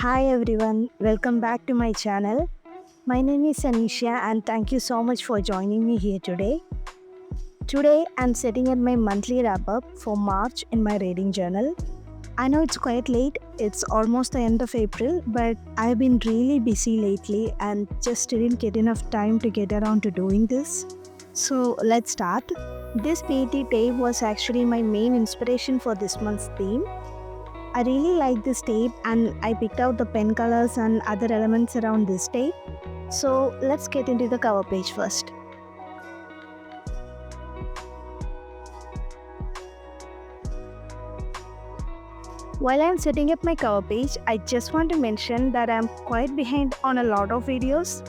Hi everyone, welcome back to my channel. My name is Anisha and thank you so much for joining me here today. Today I'm setting at my monthly wrap up for March in my reading journal. I know it's quite late, it's almost the end of April, but I've been really busy lately and just didn't get enough time to get around to doing this. So let's start. This PET tape was actually my main inspiration for this month's theme. I really like this tape and I picked out the pen colors and other elements around this tape. So let's get into the cover page first. While I'm setting up my cover page, I just want to mention that I'm quite behind on a lot of videos.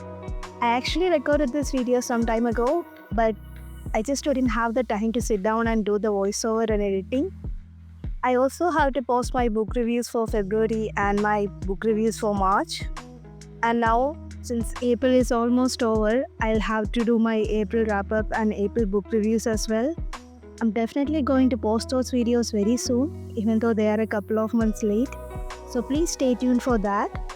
I actually recorded this video some time ago, but I just didn't have the time to sit down and do the voiceover and editing. I also have to post my book reviews for February and my book reviews for March. And now, since April is almost over, I'll have to do my April wrap up and April book reviews as well. I'm definitely going to post those videos very soon, even though they are a couple of months late. So please stay tuned for that.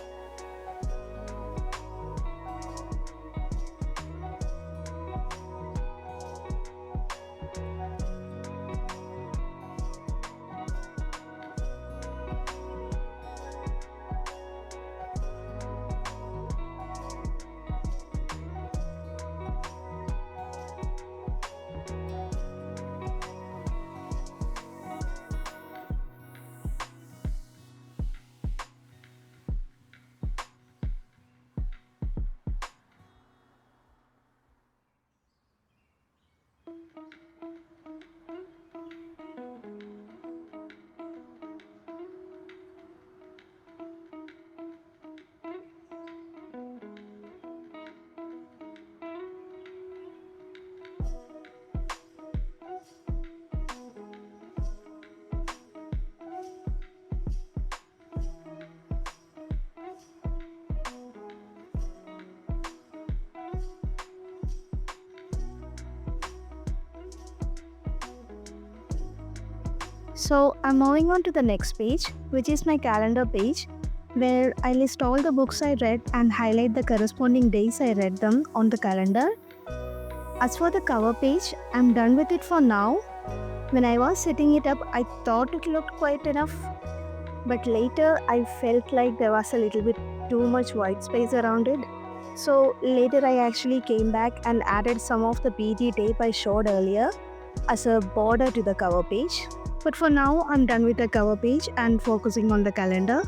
So I'm moving on to the next page, which is my calendar page, where I list all the books I read and highlight the corresponding days I read them on the calendar. As for the cover page, I'm done with it for now. When I was setting it up, I thought it looked quite enough, but later I felt like there was a little bit too much white space around it. So later I actually came back and added some of the PG tape I showed earlier as a border to the cover page. But for now, I'm done with the cover page and focusing on the calendar.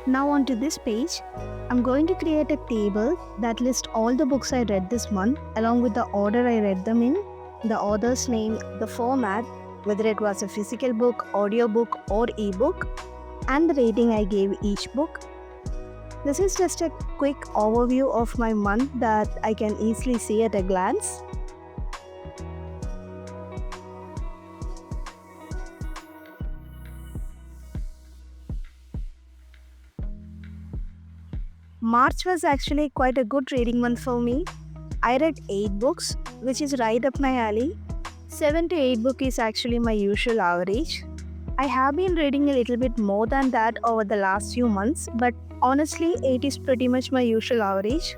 Now onto this page, I'm going to create a table that lists all the books I read this month along with the order I read them in, the author's name, the format, whether it was a physical book, audiobook or ebook, and the rating I gave each book. This is just a quick overview of my month that I can easily see at a glance. March was actually quite a good reading month for me. I read 8 books, which is right up my alley. 7 to 8 books is actually my usual average. I have been reading a little bit more than that over the last few months, but honestly, 8 is pretty much my usual average.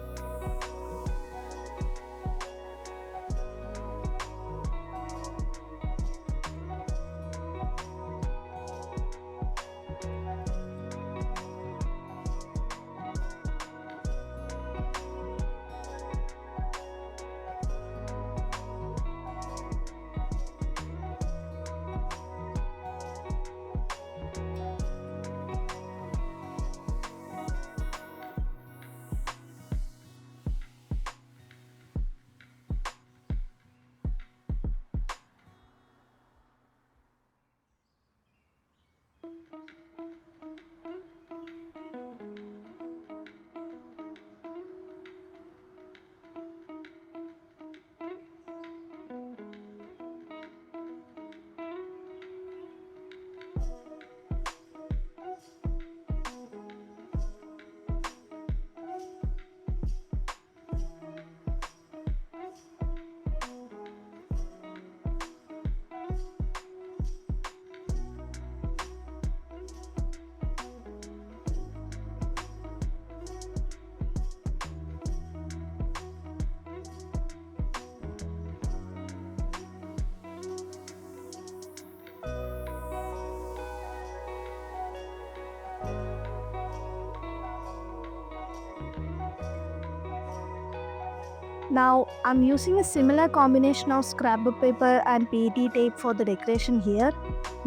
Now, I'm using a similar combination of scrapbook paper and PET tape for the decoration here,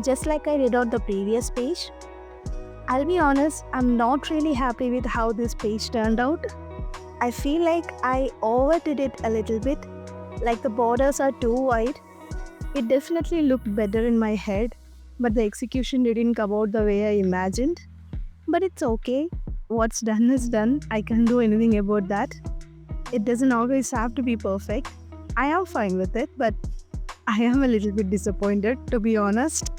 just like I did on the previous page. I'll be honest, I'm not really happy with how this page turned out. I feel like I overdid it a little bit, like the borders are too wide. It definitely looked better in my head, but the execution didn't come out the way I imagined. But it's okay. What's done is done. I can't do anything about that. It doesn't always have to be perfect. I am fine with it, but I am a little bit disappointed, to be honest.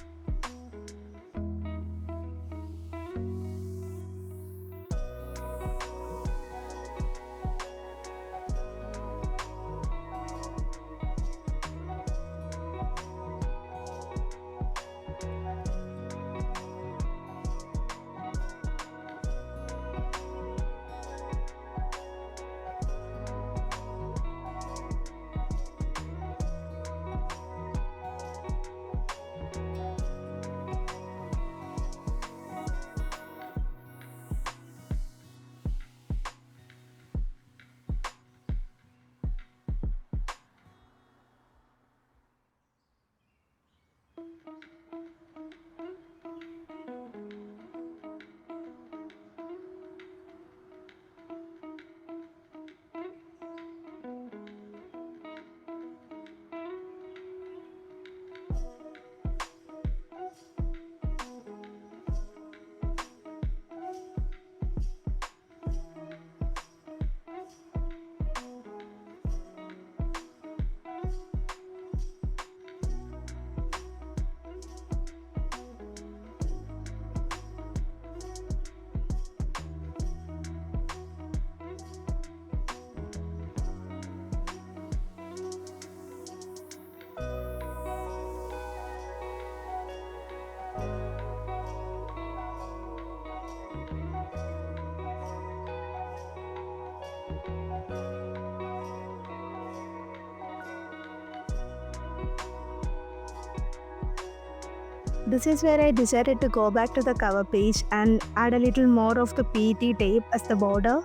This is where I decided to go back to the cover page and add a little more of the PET tape as the border.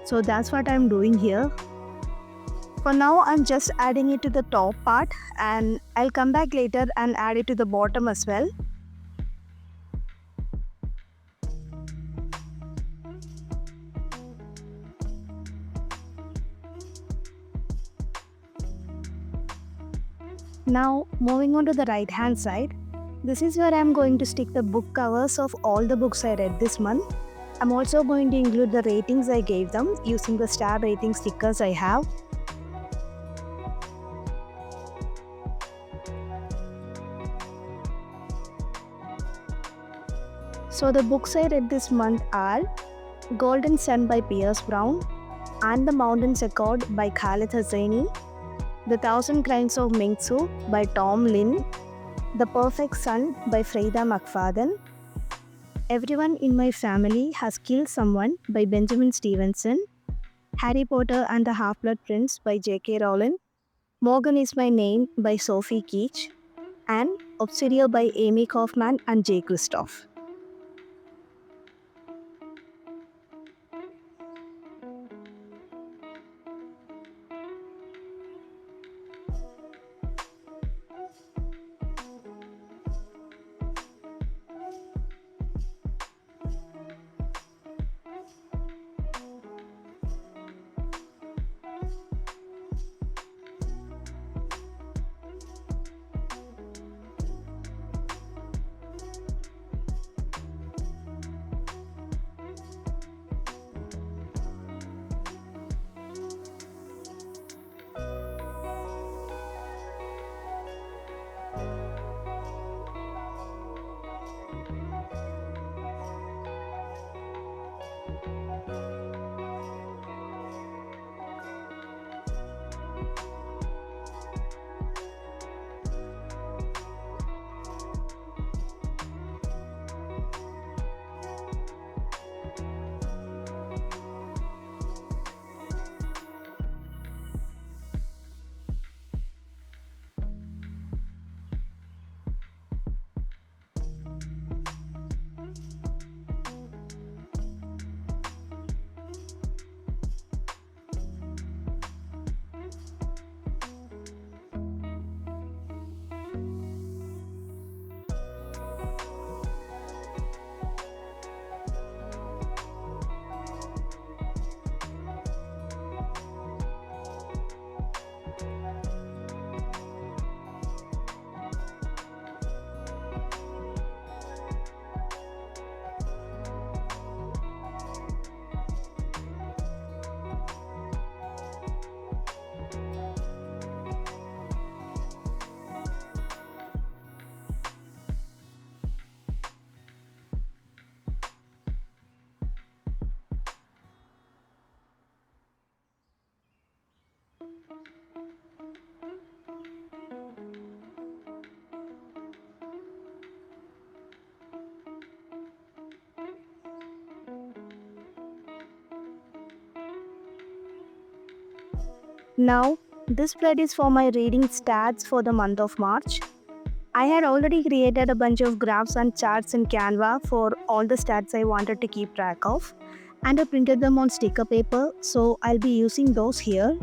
So that's what I'm doing here. For now, I'm just adding it to the top part, and I'll come back later and add it to the bottom as well. Now, moving on to the right hand side, this is where I'm going to stick the book covers of all the books I read this month. I'm also going to include the ratings I gave them using the star rating stickers I have. So the books I read this month are Golden Sun by Pierce Brown, And the Mountains Accord by Khaled Hosseini, The Thousand Crimes of Ming Tzu by Tom Lin, The Perfect Son by Freida McFadden, Everyone in My Family Has Killed Someone by Benjamin Stevenson, Harry Potter and the Half-Blood Prince by J.K. Rowling, Morgan Is My Name by Sophie Keach, and Obsidio by Amy Kaufman and Jay Kristoff. Now, this spread is for my reading stats for the month of March. I had already created a bunch of graphs and charts in Canva for all the stats I wanted to keep track of, and I printed them on sticker paper, so I'll be using those here.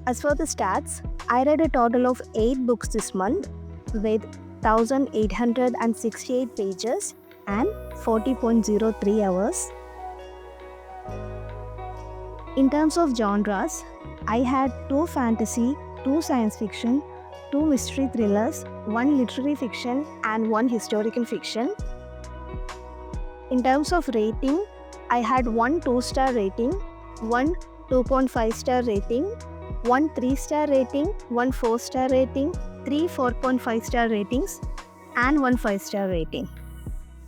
As for the stats, I read a total of 8 books this month with 1868 pages and 40.03 hours. In terms of genres, I had 2 fantasy, 2 science fiction, 2 mystery thrillers, 1 literary fiction and 1 historical fiction. In terms of rating, I had 1 2-star rating, 1 2.5-star rating, 1 3-star rating, 1 4-star rating, 3 4.5-star ratings and 1 5-star rating.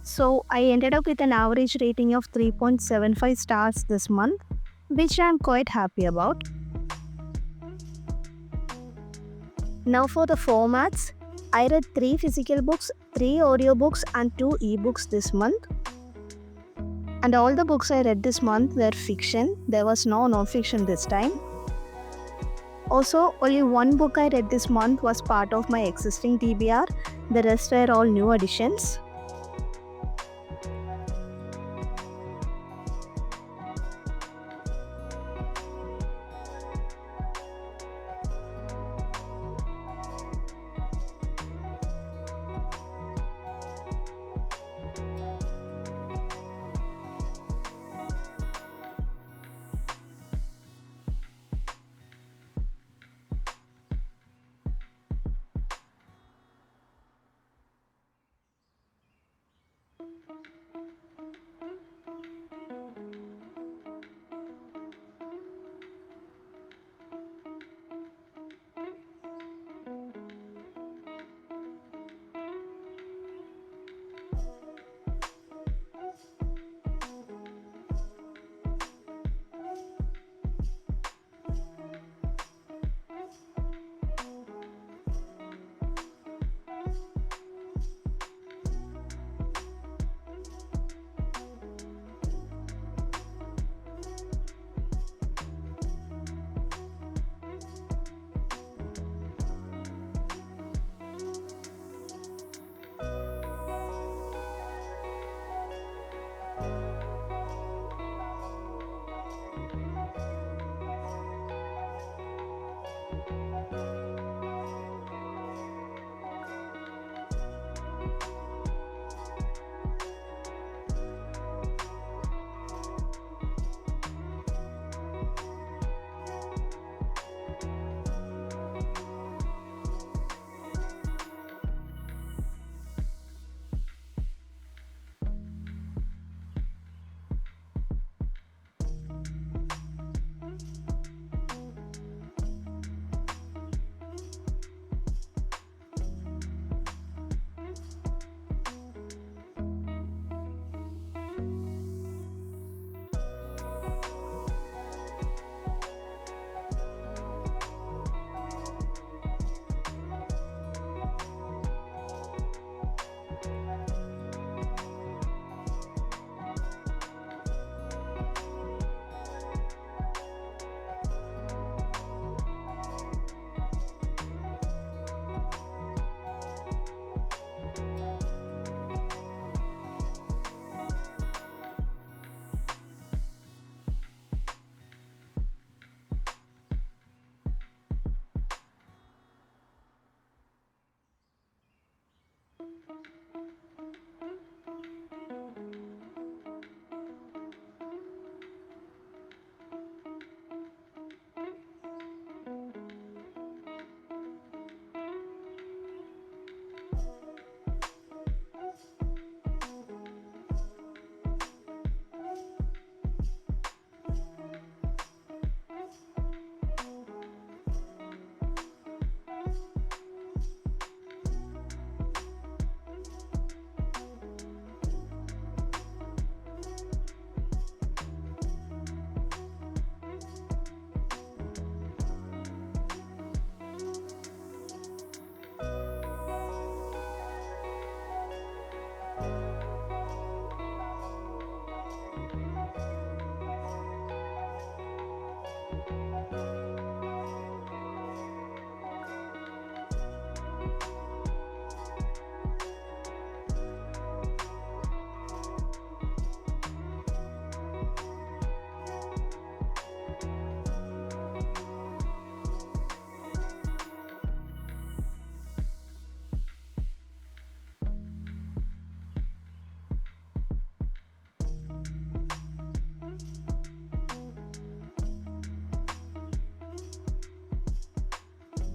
So I ended up with an average rating of 3.75 stars this month, which I am quite happy about. Now for the formats, I read 3 physical books, 3 audiobooks and 2 ebooks this month. And all the books I read this month were fiction. There was no non-fiction this time. Also, only one book I read this month was part of my existing TBR. The rest were all new additions.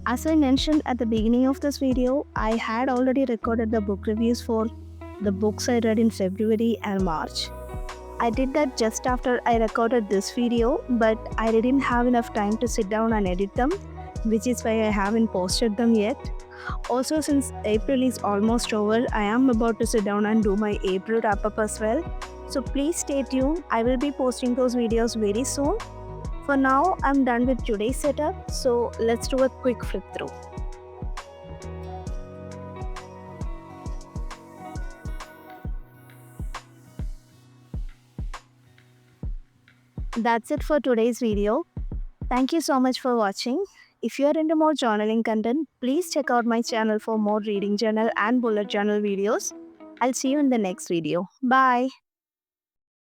As I mentioned at the beginning of this video, I had already recorded the book reviews for the books I read in February and March. I did that just after I recorded this video, but I didn't have enough time to sit down and edit them, which is why I haven't posted them yet. Also, since April is almost over, I am about to sit down and do my April wrap up as well. So please stay tuned. I will be posting those videos very soon. For now, I'm done with today's setup, so let's do a quick flip through. That's it for today's video. Thank you so much for watching. If you are into more journaling content, please check out my channel for more reading journal and bullet journal videos. I'll see you in the next video. Bye.